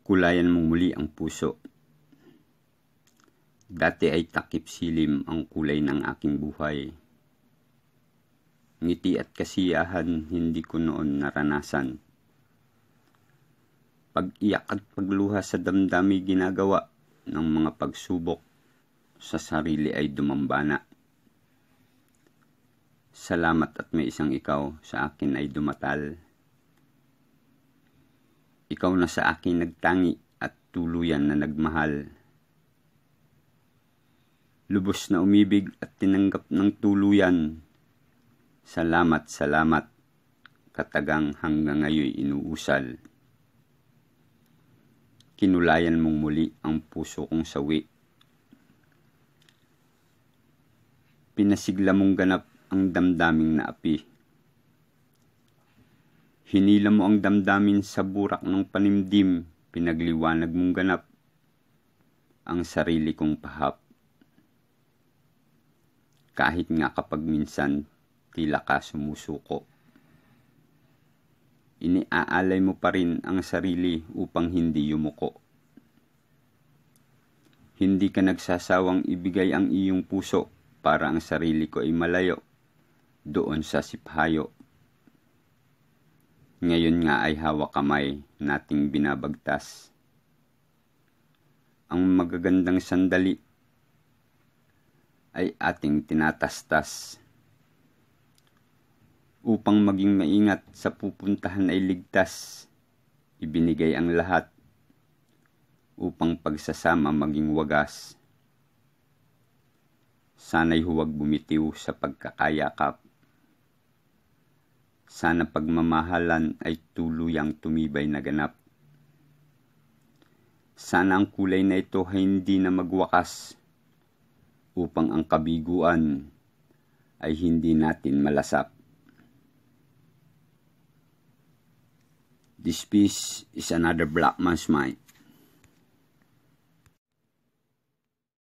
Kulayan mong muli ang puso. Dati ay takip silim ang kulay ng aking buhay. Ngiti at kasiyahan hindi ko noon naranasan. Pag-iyak at pagluha sa damdami ginagawa ng mga pagsubok sa sarili ay dumambana. Salamat at may isang ikaw sa akin ay dumatal. Ikaw na sa akin nagtangi at tuluyan na nagmahal. Lubos na umibig at tinanggap ng tuluyan. Salamat, salamat, katagang hanggang ngayon inuusal. Kinulayan mong muli ang puso kong sawi. Pinasigla mong ganap ang damdaming na api. Hinila mo ang damdamin sa burak ng panimdim, pinagliwanag mong ganap ang sarili kong pahap. Kahit nga kapag minsan tila ka sumusuko. Iniaalay mo pa rin ang sarili upang hindi yumuko. Hindi ka nagsasawang ibigay ang iyong puso para ang sarili ko ay malayo doon sa siphayo. Ngayon nga ay hawak kamay nating binabagtas. Ang magagandang sandali ay ating tinatastas. Upang maging maingat sa pupuntahan ay ligtas, ibinigay ang lahat upang pagsasama maging wagas. Sana'y huwag bumitiw sa pagkakayakap. Sana pagmamahalan ay tuluyang tumibay na ganap. Sana ang kulay na ito ay hindi na magwakas upang ang kabiguan ay hindi natin malasap. This piece is another Black Man's Mind.